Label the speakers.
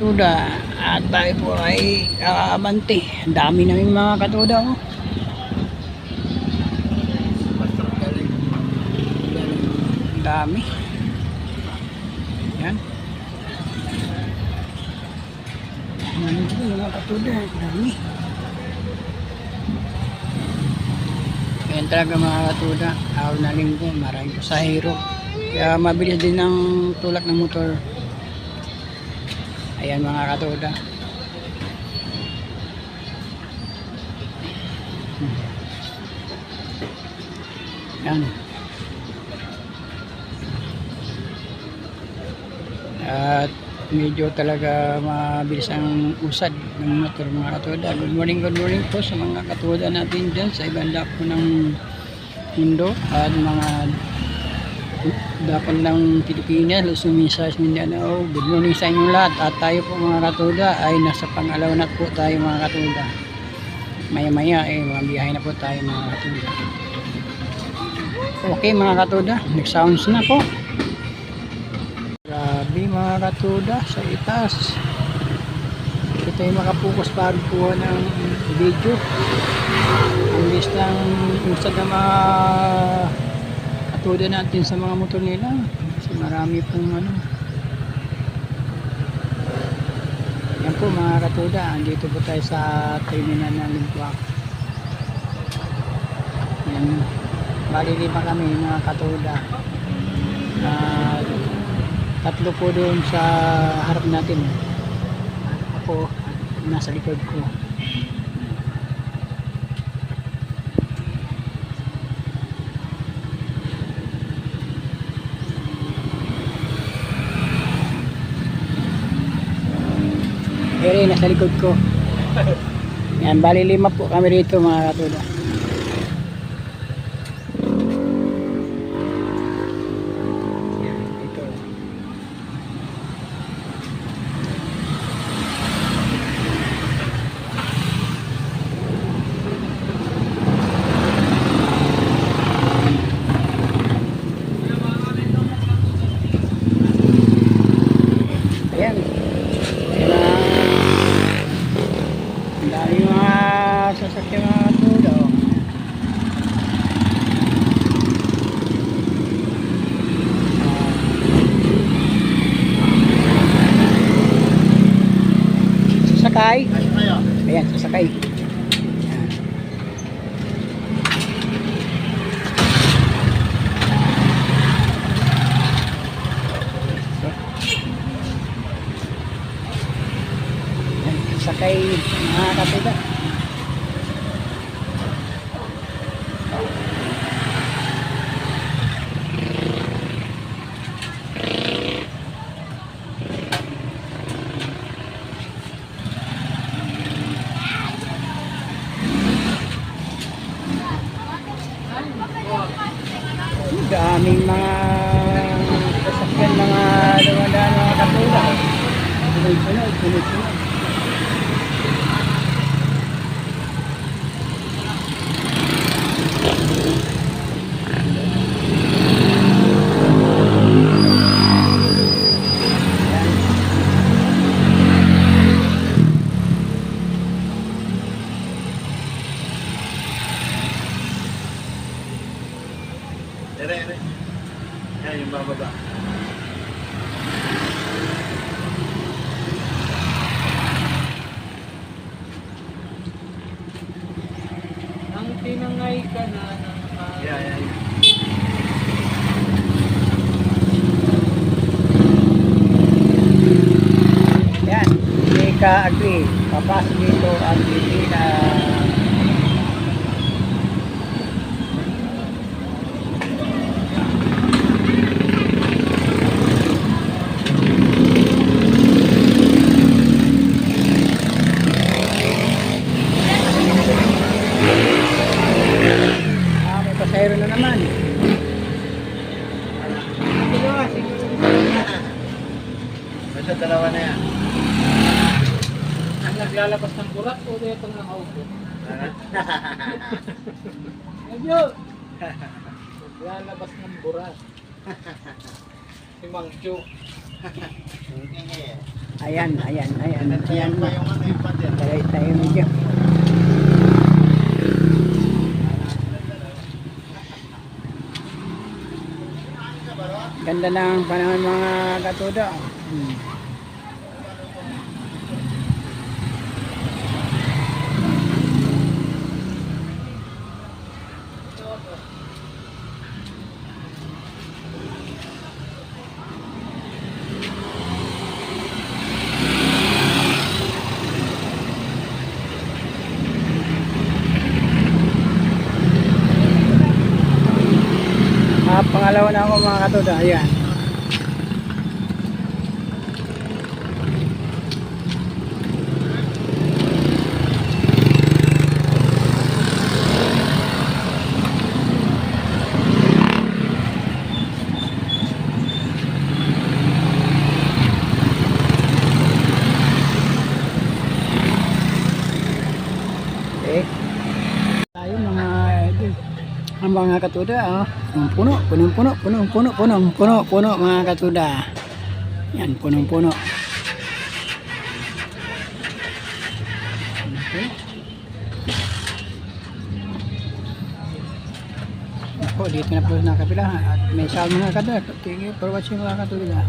Speaker 1: katuda. At tayo po ay abante. Ang dami naming mga katuda. Oh. Ang dami. Yan. Nandiyan yung mga katuda. Ang dami. Yan talaga mga katuda. Araw na linggo. Maraming pasahero. Kaya mabilis din ang tulak ng motor. Ayan mga katuda. Yan. At medyo talaga mabilis ang usad ng motor mga katuda. Good morning po sa mga katuda natin dyan sa ibang dako ng mundo at mga dakon ng Pilipinas, Luzon, Visayas, Mindanao. Good morning sa inyong lahat. At tayo po mga katuda ay nasa pang-alaw na po tayo mga katuda. Maya-maya mga biyahe na po tayo mga katuda. Okay mga katuda, nag-sounds na po. Grabe mga katuda sa itaas. Ito tayo makapokus para po ng video. Ang list ng usad na mga katuda natin sa mga motor nila. Kasi marami pong ano. Yan po mga katuda, andito po tayo sa terminal ng Limpuak. Yan. Bali 5 kami mga katuda. Tatlo po doon sa harap natin. Ako nasa likod ko. Ere, nasa likod ko. Yan, bali 5 po kami rito mga katuda. Yan, ito. Ayan. Dami mga sasakyan mga katuda. Oh. Sasakay. Ayan, sasakay. Ayan. Sasakay mga katuda. Daming mga sasakyan mga dumadaan mga katuda. Sunod-sunod.
Speaker 2: Ere. Yan yung bababa.
Speaker 3: Ang tinangay ka na ng
Speaker 2: Yan.
Speaker 1: Yan, hindi ka agree. Papasok dito ang Pilipina. May pasahero na naman.
Speaker 2: Basta dalawa na yan.
Speaker 3: ang naglalabas ng burak o itong nakaupo? Medyo naglalabas ng burak. Si Mang Joe.
Speaker 1: Ayan, ayan, ayan. Ayan
Speaker 2: Ayan pa
Speaker 1: na.
Speaker 2: yung ano yung pader.
Speaker 1: Tagay tayo medyo. Ganda ng panahon mga katuda. Pangalawa na ako mga katuda. Ayan. Okay. Tayo mga idol. Ang mga katuda, puno, puno mga katuda. Yan, punong-puno. Okay. Ako, dito na po nakapila at may sound mga katuda. Thank you for watching mga katuda.